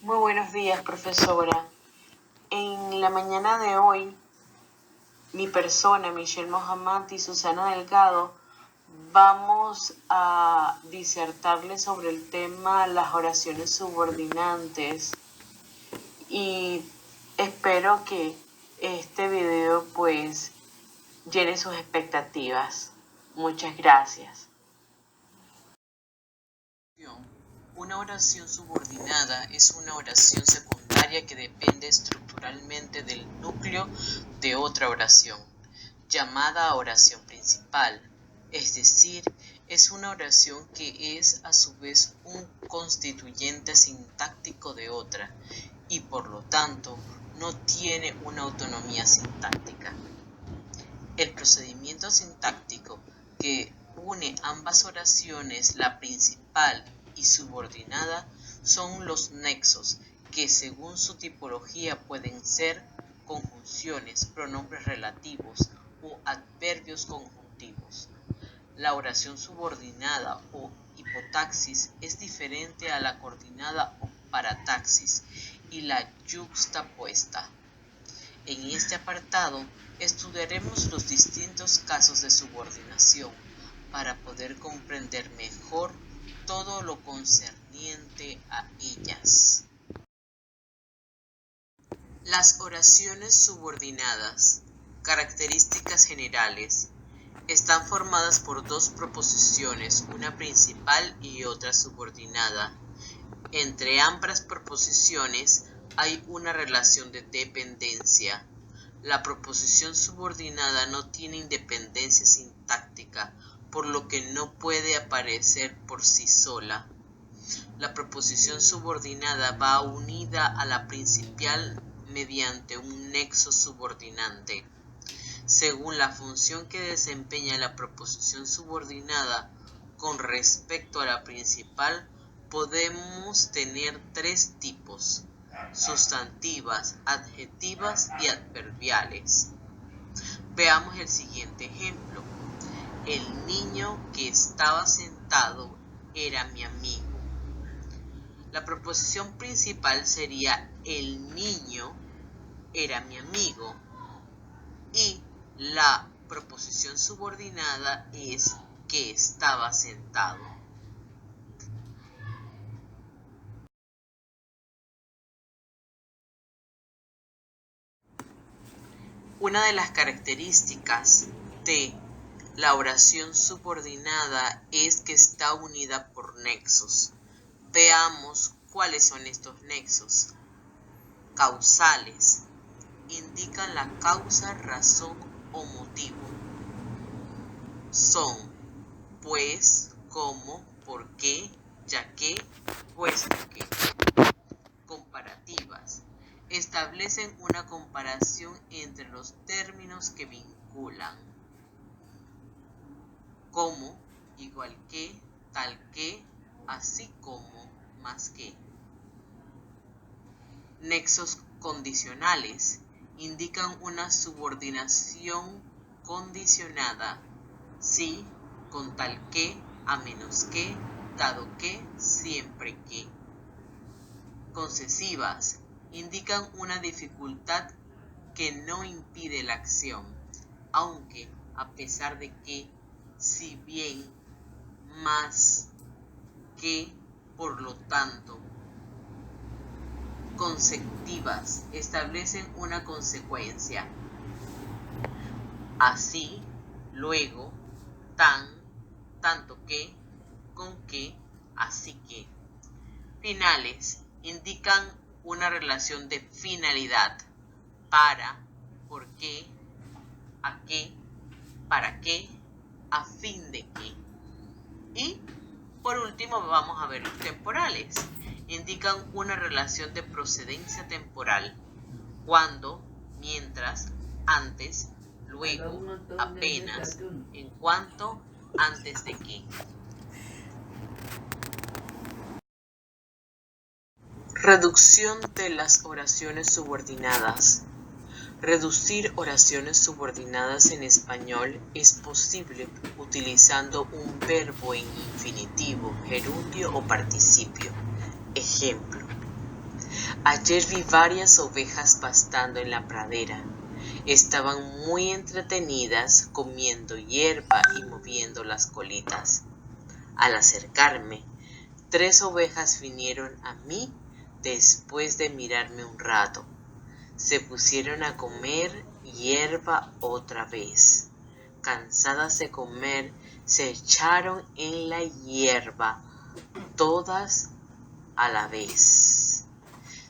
Muy buenos días, profesora. En la mañana de hoy, mi persona, Michelle Mohammad y Susana Delgado, vamos a disertarle sobre el tema las oraciones subordinantes y espero que este video pues llene sus expectativas. Muchas gracias. Una oración subordinada es una oración secundaria que depende estructuralmente del núcleo de otra oración, llamada oración principal, es decir, es una oración que es a su vez un constituyente sintáctico de otra y por lo tanto no tiene una autonomía sintáctica. El procedimiento sintáctico que une ambas oraciones, la principal y subordinada, son los nexos, que según su tipología pueden ser conjunciones, pronombres relativos o adverbios conjuntivos. La oración subordinada o hipotaxis es diferente a la coordinada o parataxis y la yuxtapuesta. En este apartado estudiaremos los distintos casos de subordinación para poder comprender mejor todo lo concerniente a ellas. Las oraciones subordinadas, características generales, están formadas por dos proposiciones, una principal y otra subordinada. Entre ambas proposiciones hay una relación de dependencia. La proposición subordinada no tiene independencia sintáctica, por lo que no puede aparecer por sí sola. La proposición subordinada va unida a la principal mediante un nexo subordinante. Según la función que desempeña la proposición subordinada con respecto a la principal, podemos tener tres tipos: sustantivas, adjetivas y adverbiales. Veamos el siguiente ejemplo. El niño que estaba sentado era mi amigo. La proposición principal sería el niño era mi amigo y la proposición subordinada es que estaba sentado. Una de las características de la oración subordinada es que está unida por nexos. Veamos cuáles son estos nexos. Causales. Indican la causa, razón o motivo. Son pues, como, por qué, ya que, puesto que. Comparativas. Establecen una comparación entre los términos que vinculan. Como, igual que, tal que, así como, más que. Nexos condicionales. Indican una subordinación condicionada. Sí, con tal que, a menos que, dado que, siempre que. Concesivas. Indican una dificultad que no impide la acción, aunque, a pesar de que, si bien, más que, por lo tanto. Consecutivas. Establecen una consecuencia. Así, luego, tan, tanto que, con que, así que. Finales. Indican una relación de finalidad. Para, por qué, a qué, para qué, a fin de qué. Y por último vamos a ver los temporales. Indican una relación de procedencia temporal. Cuando, mientras, antes, luego, apenas, en cuanto, antes de que. Reducción de las oraciones subordinadas. Reducir oraciones subordinadas en español es posible utilizando un verbo en infinitivo, gerundio o participio. Ejemplo: Ayer vi varias ovejas pastando en la pradera. Estaban muy entretenidas comiendo hierba y moviendo las colitas. Al acercarme, 3 ovejas vinieron a mí después de mirarme un rato. Se pusieron a comer hierba otra vez. Cansadas de comer, se echaron en la hierba, todas a la vez.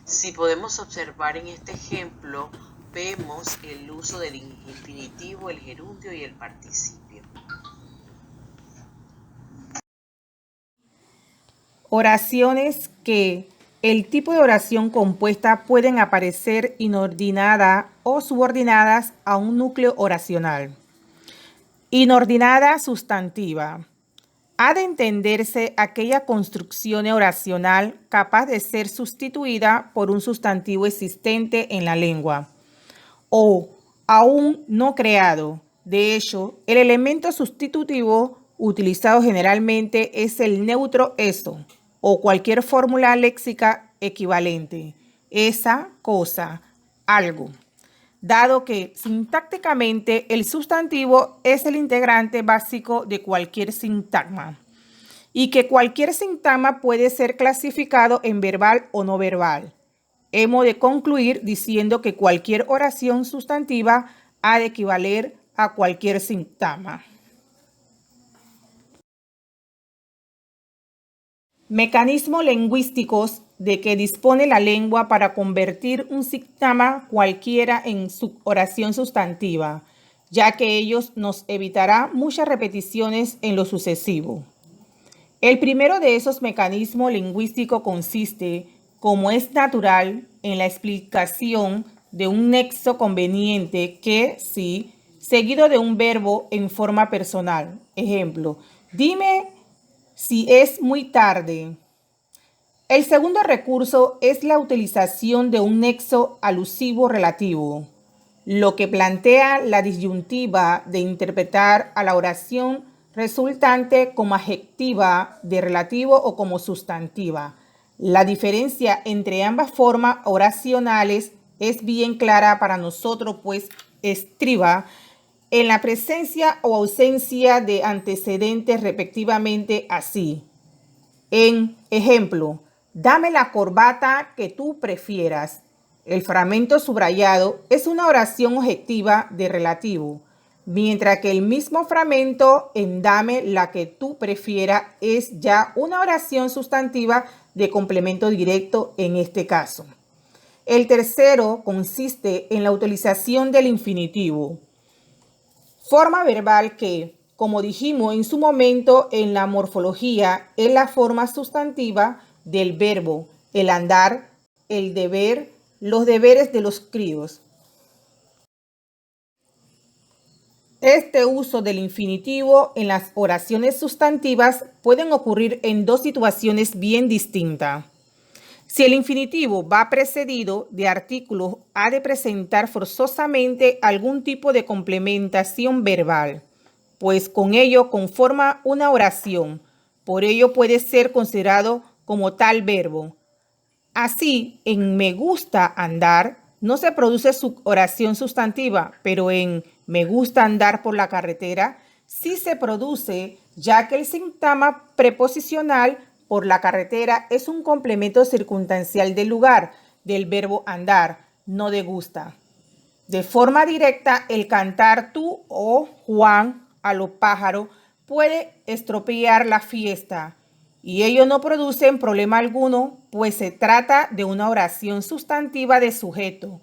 Si podemos observar en este ejemplo, vemos el uso del infinitivo, el gerundio y el participio. Oraciones que el tipo de oración compuesta pueden aparecer inordinada o subordinadas a un núcleo oracional. Inordinada sustantiva. Ha de entenderse aquella construcción oracional capaz de ser sustituida por un sustantivo existente en la lengua o aún no creado. De hecho, el elemento sustitutivo utilizado generalmente es el neutro eso o cualquier fórmula léxica equivalente, esa, cosa, algo, dado que sintácticamente el sustantivo es el integrante básico de cualquier sintagma y que cualquier sintagma puede ser clasificado en verbal o no verbal. Hemos de concluir diciendo que cualquier oración sustantiva ha de equivaler a cualquier sintagma. Mecanismos lingüísticos de que dispone la lengua para convertir un sintagma cualquiera en su oración sustantiva, ya que ellos nos evitará muchas repeticiones en lo sucesivo. El primero de esos mecanismos lingüísticos consiste, como es natural, en la explicación de un nexo conveniente que, sí, seguido de un verbo en forma personal. Ejemplo, dime si es muy tarde. El segundo recurso es la utilización de un nexo alusivo relativo, lo que plantea la disyuntiva de interpretar a la oración resultante como adjetiva de relativo o como sustantiva. La diferencia entre ambas formas oracionales es bien clara para nosotros, pues estriba en la presencia o ausencia de antecedentes respectivamente así. En ejemplo, dame la corbata que tú prefieras. El fragmento subrayado es una oración objetiva de relativo, mientras que el mismo fragmento en dame la que tú prefieras es ya una oración sustantiva de complemento directo en este caso. El tercero consiste en la utilización del infinitivo, forma verbal que, como dijimos en su momento en la morfología, es la forma sustantiva del verbo, el andar, el deber, los deberes de los críos. Este uso del infinitivo en las oraciones sustantivas pueden ocurrir en dos situaciones bien distintas. Si el infinitivo va precedido de artículos, ha de presentar forzosamente algún tipo de complementación verbal, pues con ello conforma una oración. Por ello puede ser considerado como tal verbo. Así, en me gusta andar no se produce su oración sustantiva, pero en me gusta andar por la carretera sí se produce, ya que el sintagma preposicional por la carretera es un complemento circunstancial del lugar del verbo andar, no de gusta. De forma directa, el cantar tú o Juan a los pájaros puede estropear la fiesta y ello no produce problema alguno, pues se trata de una oración sustantiva de sujeto.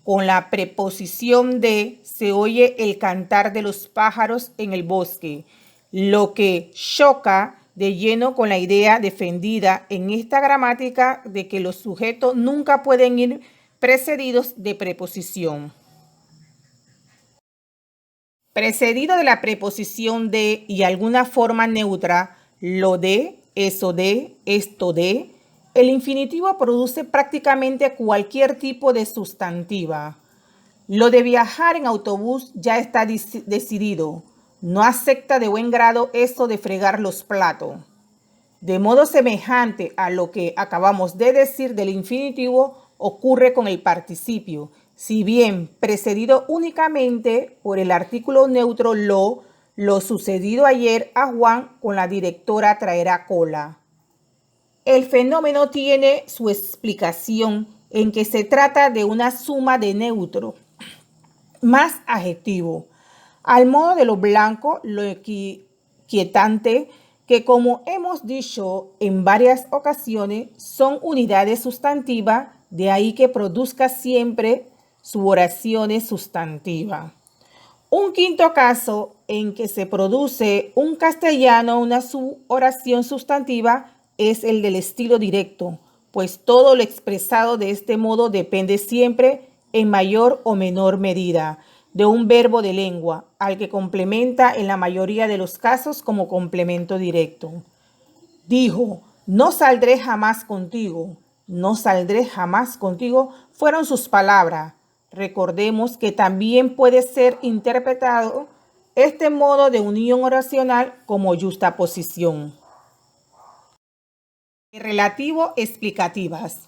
Con la preposición de se oye el cantar de los pájaros en el bosque, lo que choca de lleno con la idea defendida en esta gramática de que los sujetos nunca pueden ir precedidos de preposición. Precedido de la preposición de y alguna forma neutra, lo de, eso de, esto de, el infinitivo produce prácticamente cualquier tipo de sustantiva. Lo de viajar en autobús ya está decidido. No acepta de buen grado eso de fregar los platos. De modo semejante a lo que acabamos de decir del infinitivo, ocurre con el participio. Si bien precedido únicamente por el artículo neutro lo sucedido ayer a Juan con la directora traerá cola. El fenómeno tiene su explicación en que se trata de una suma de neutro más adjetivo, al modo de lo blanco, lo inquietante, que como hemos dicho en varias ocasiones, son unidades sustantivas, de ahí que produzca siempre suboraciones sustantivas. Un quinto caso en que se produce un castellano, una suboración sustantiva, es el del estilo directo, pues todo lo expresado de este modo depende siempre, en mayor o menor medida, de un verbo de lengua, al que complementa en la mayoría de los casos como complemento directo. Dijo, no saldré jamás contigo, no saldré jamás contigo, fueron sus palabras. Recordemos que también puede ser interpretado este modo de unión oracional como justaposición. Relativo explicativas.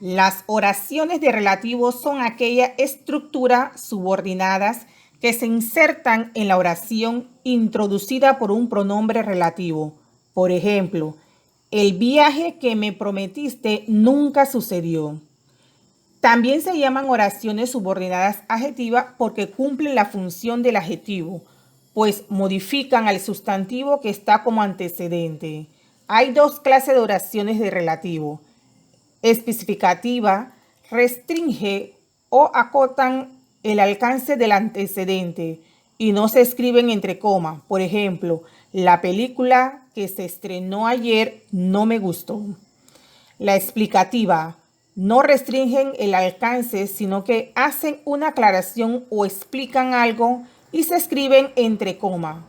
Las oraciones de relativo son aquellas estructuras subordinadas que se insertan en la oración introducida por un pronombre relativo. Por ejemplo, el viaje que me prometiste nunca sucedió. También se llaman oraciones subordinadas adjetivas porque cumplen la función del adjetivo, pues modifican al sustantivo que está como antecedente. Hay dos clases de oraciones de relativo. Especificativa, restringe o acotan el alcance del antecedente y no se escriben entre comas. Por ejemplo, la película que se estrenó ayer no me gustó. La explicativa, no restringen el alcance, sino que hacen una aclaración o explican algo y se escriben entre comas.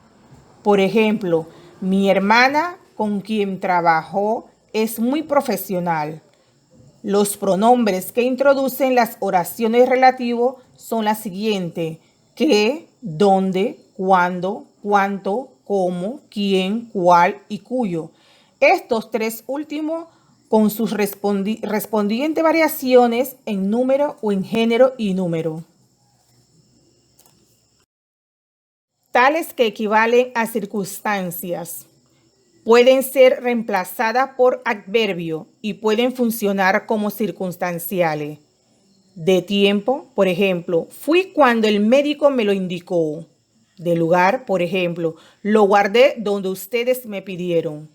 Por ejemplo, mi hermana con quien trabajó es muy profesional. Los pronombres que introducen las oraciones relativos son las siguientes: qué, dónde, cuándo, cuánto, cómo, quién, cuál y cuyo. Estos tres últimos con sus respondientes variaciones en número o en género y número. Tales que equivalen a circunstancias. Pueden ser reemplazadas por adverbio y pueden funcionar como circunstanciales. De tiempo, por ejemplo, fui cuando el médico me lo indicó. De lugar, por ejemplo, lo guardé donde ustedes me pidieron.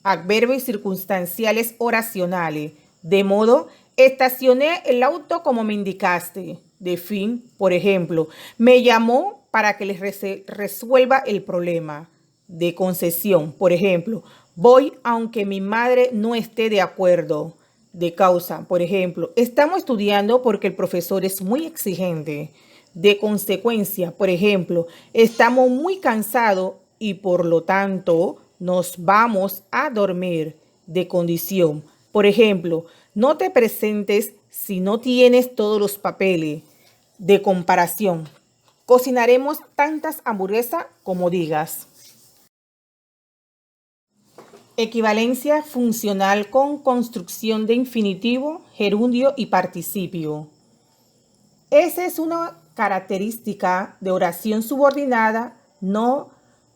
Adverbios circunstanciales oracionales. De modo, estacioné el auto como me indicaste. De fin, por ejemplo, me llamó para que les resuelva el problema. De concesión, por ejemplo, voy aunque mi madre no esté de acuerdo. De causa, por ejemplo, estamos estudiando porque el profesor es muy exigente. De consecuencia, por ejemplo, estamos muy cansados y por lo tanto nos vamos a dormir. De condición, por ejemplo, no te presentes si no tienes todos los papeles. De comparación, cocinaremos tantas hamburguesas como digas. Equivalencia funcional con construcción de infinitivo, gerundio y participio. Esa es una característica de oración subordinada no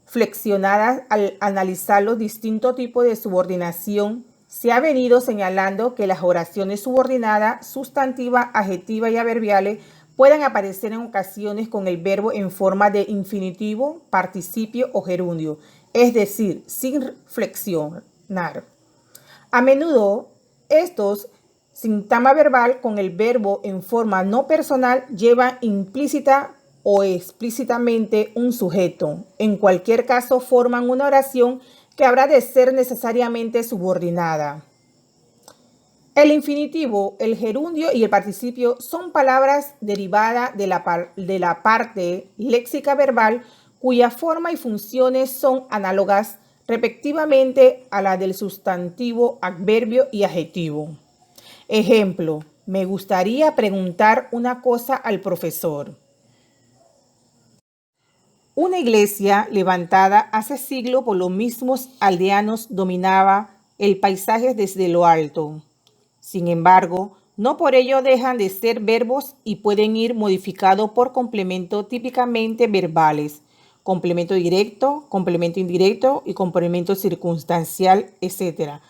flexionada. Al analizar los distintos tipos de subordinación, se ha venido señalando que las oraciones subordinadas, sustantivas, adjetivas y adverbiales pueden aparecer en ocasiones con el verbo en forma de infinitivo, participio o gerundio, es decir, sin flexionar. A menudo estos sintagma verbal con el verbo en forma no personal lleva implícita o explícitamente un sujeto. En cualquier caso, forman una oración que habrá de ser necesariamente subordinada. El infinitivo, el gerundio y el participio son palabras derivadas de la parte léxica verbal cuya forma y funciones son análogas respectivamente a la del sustantivo, adverbio y adjetivo. Ejemplo, me gustaría preguntar una cosa al profesor. Una iglesia levantada hace siglo por los mismos aldeanos dominaba el paisaje desde lo alto. Sin embargo, No por ello dejan de ser verbos y pueden ir modificados por complemento típicamente verbales, complemento directo, complemento indirecto y complemento circunstancial, etc.,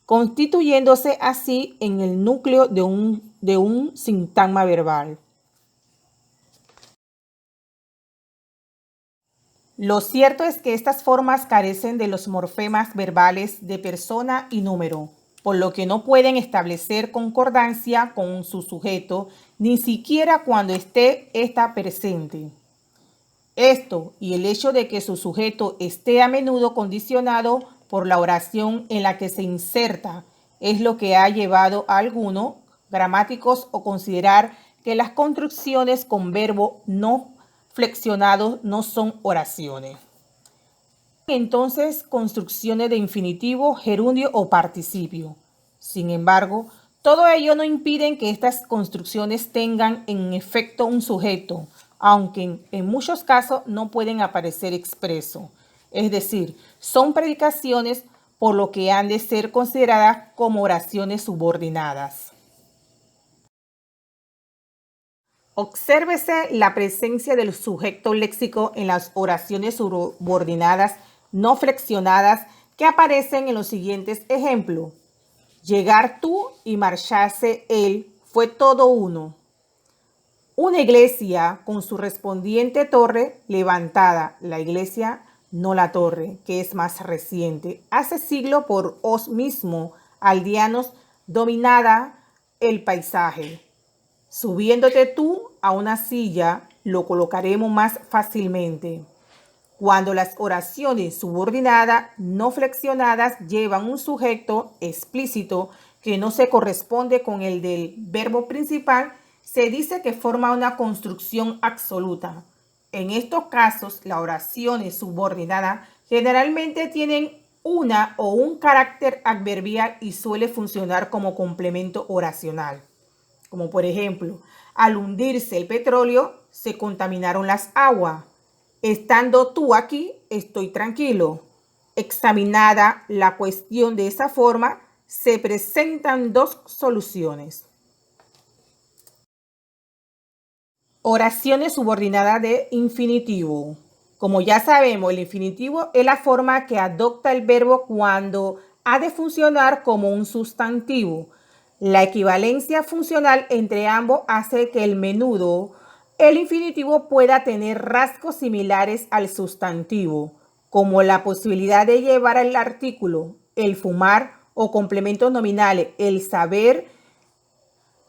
constituyéndose así en el núcleo de un sintagma verbal. Lo cierto es que estas formas carecen de los morfemas verbales de persona y número, por lo que no pueden establecer concordancia con su sujeto, ni siquiera cuando está presente. Esto y el hecho de que su sujeto esté a menudo condicionado por la oración en la que se inserta es lo que ha llevado a algunos gramáticos a considerar que las construcciones con verbo no flexionados no son oraciones. Entonces, construcciones de infinitivo, gerundio o participio. Sin embargo, todo ello no impide que estas construcciones tengan en efecto un sujeto, aunque en muchos casos no pueden aparecer expreso. Es decir, son predicaciones por lo que han de ser consideradas como oraciones subordinadas. Obsérvese la presencia del sujeto léxico en las oraciones subordinadas no flexionadas que aparecen en los siguientes ejemplos. Llegar tú y marcharse él fue todo uno. Una iglesia con su respondiente torre levantada, la iglesia, no la torre, que es más reciente. Hace siglo por os mismo, aldeanos, dominada el paisaje. Subiéndote tú a una silla, lo colocaremos más fácilmente. Cuando las oraciones subordinadas no flexionadas llevan un sujeto explícito que no se corresponde con el del verbo principal, se dice que forma una construcción absoluta. En estos casos, las oraciones subordinadas generalmente tienen una o un carácter adverbial y suele funcionar como complemento oracional. Como por ejemplo, al hundirse el petróleo, se contaminaron las aguas. Estando tú aquí, estoy tranquilo. Examinada la cuestión de esa forma, se presentan dos soluciones. Oraciones subordinadas de infinitivo. Como ya sabemos, el infinitivo es la forma que adopta el verbo cuando ha de funcionar como un sustantivo. La equivalencia funcional entre ambos hace que el infinitivo pueda tener rasgos similares al sustantivo, como la posibilidad de llevar el artículo, el fumar, o complementos nominales, el saber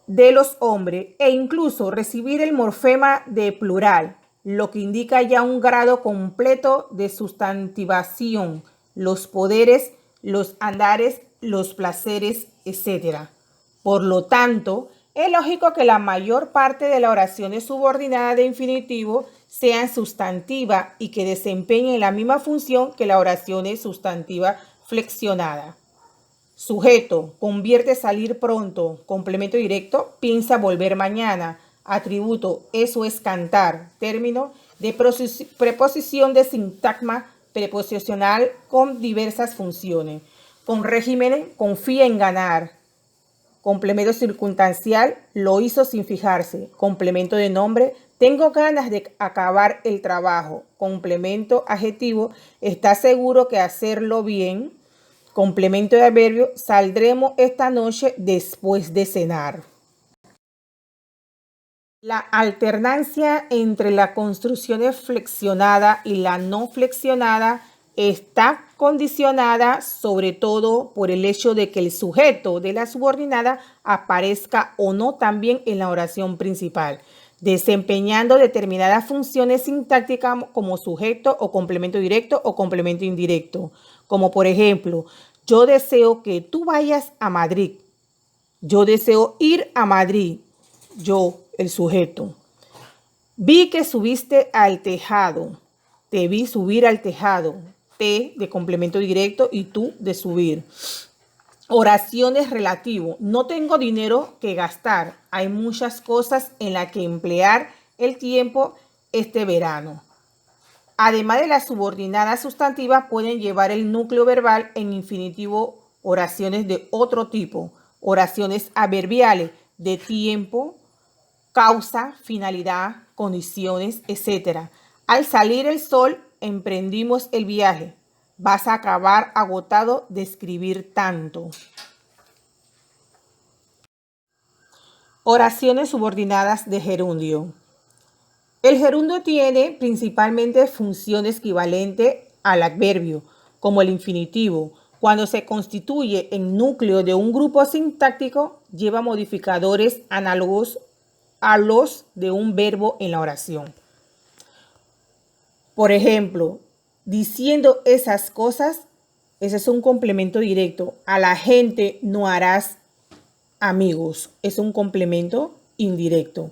de los hombres, e incluso recibir el morfema de plural, lo que indica ya un grado completo de sustantivación, los poderes, los andares, los placeres, etc. Por lo tanto, es lógico que la mayor parte de las oraciones subordinadas de infinitivo sean sustantivas y que desempeñen la misma función que las oraciones sustantivas flexionadas. Sujeto, convierte salir pronto. Complemento directo, piensa volver mañana. Atributo, eso es cantar. Término de preposición de sintagma preposicional con diversas funciones. Con régimen, confía en ganar. Complemento circunstancial, lo hizo sin fijarse. Complemento de nombre, tengo ganas de acabar el trabajo. Complemento adjetivo, está seguro que hacerlo bien. Complemento de adverbio, saldremos esta noche después de cenar. La alternancia entre la construcción flexionada y la no flexionada está condicionada sobre todo por el hecho de que el sujeto de la subordinada aparezca o no también en la oración principal, desempeñando determinadas funciones sintácticas como sujeto o complemento directo o complemento indirecto, como por ejemplo, yo deseo que tú vayas a Madrid. Yo deseo ir a Madrid. Yo, el sujeto. Vi que subiste al tejado. Te vi subir al tejado. Te de complemento directo y tú de subir. Oraciones relativo. No tengo dinero que gastar. Hay muchas cosas en las que emplear el tiempo este verano. Además de las subordinadas sustantivas, pueden llevar el núcleo verbal en infinitivo oraciones de otro tipo, oraciones adverbiales, de tiempo, causa, finalidad, condiciones, etc. Al salir el sol, emprendimos el viaje. Vas a acabar agotado de escribir tanto. Oraciones subordinadas de gerundio. El gerundio tiene principalmente funciones equivalentes al adverbio, como el infinitivo. Cuando se constituye en núcleo de un grupo sintáctico, lleva modificadores análogos a los de un verbo en la oración. Por ejemplo, diciendo esas cosas, ese es un complemento directo. A la gente no harás amigos, es un complemento indirecto.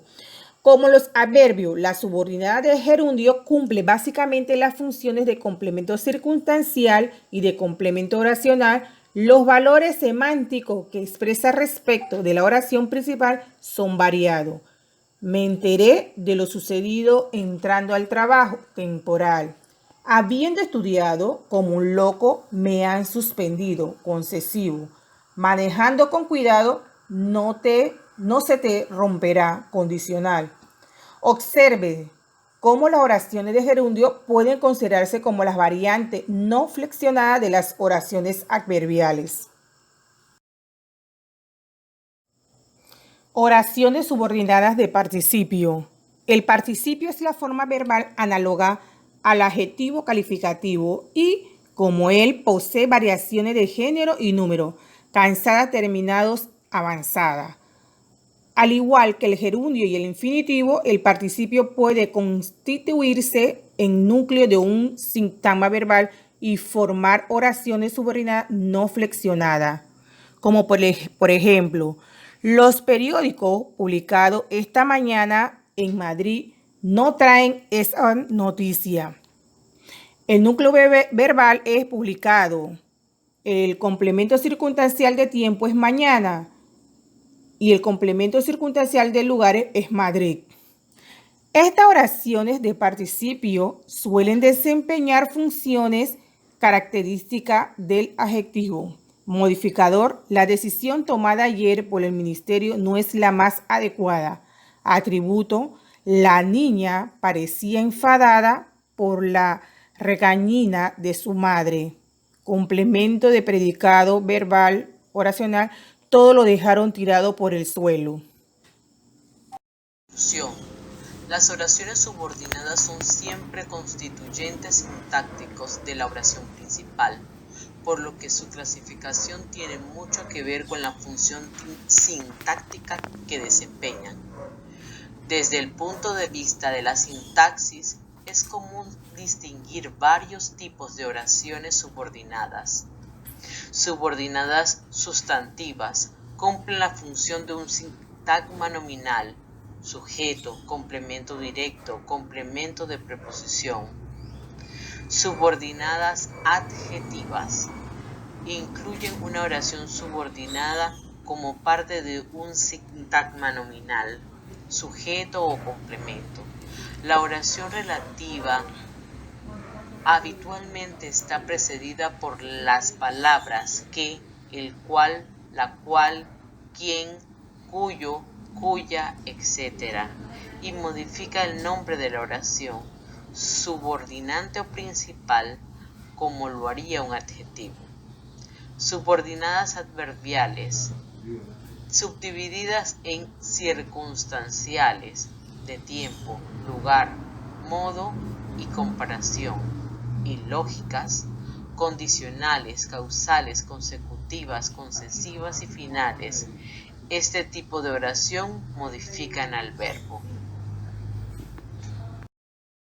Como los adverbios, la subordinada de gerundio cumple básicamente las funciones de complemento circunstancial y de complemento oracional. Los valores semánticos que expresa respecto de la oración principal son variados. Me enteré de lo sucedido entrando al trabajo temporal. Habiendo estudiado como un loco, me han suspendido, concesivo. Manejando con cuidado, no se te romperá, condicional. Observe cómo las oraciones de gerundio pueden considerarse como las variantes no flexionadas de las oraciones adverbiales. Oraciones subordinadas de participio. El participio es la forma verbal análoga al adjetivo calificativo y, como él, posee variaciones de género y número, cansada, terminados, avanzada. Al igual que el gerundio y el infinitivo, el participio puede constituirse en núcleo de un sintagma verbal y formar oraciones subordinadas no flexionadas, como por ejemplo, los periódicos publicados esta mañana en Madrid no traen esa noticia. El núcleo verbal es publicado. El complemento circunstancial de tiempo es mañana. Y el complemento circunstancial de lugares es Madrid. Estas oraciones de participio suelen desempeñar funciones características del adjetivo. Modificador: la decisión tomada ayer por el ministerio no es la más adecuada. Atributo: la niña parecía enfadada por la regañina de su madre. Complemento de predicado verbal oracional: todo lo dejaron tirado por el suelo. Las oraciones subordinadas son siempre constituyentes sintácticos de la oración principal, por lo que su clasificación tiene mucho que ver con la función sintáctica que desempeñan. Desde el punto de vista de la sintaxis, es común distinguir varios tipos de oraciones subordinadas. Subordinadas sustantivas cumplen la función de un sintagma nominal, sujeto, complemento directo, complemento de preposición. Subordinadas adjetivas incluyen una oración subordinada como parte de un sintagma nominal, sujeto o complemento. La oración relativa habitualmente está precedida por las palabras que, el cual, la cual, quien, cuyo, cuya, etc. y modifica el nombre de la oración, subordinante o principal, como lo haría un adjetivo. Subordinadas adverbiales, subdivididas en circunstanciales, de tiempo, lugar, modo y comparación, y lógicas, condicionales, causales, consecutivas, concesivas y finales. Este tipo de oración modifican al verbo.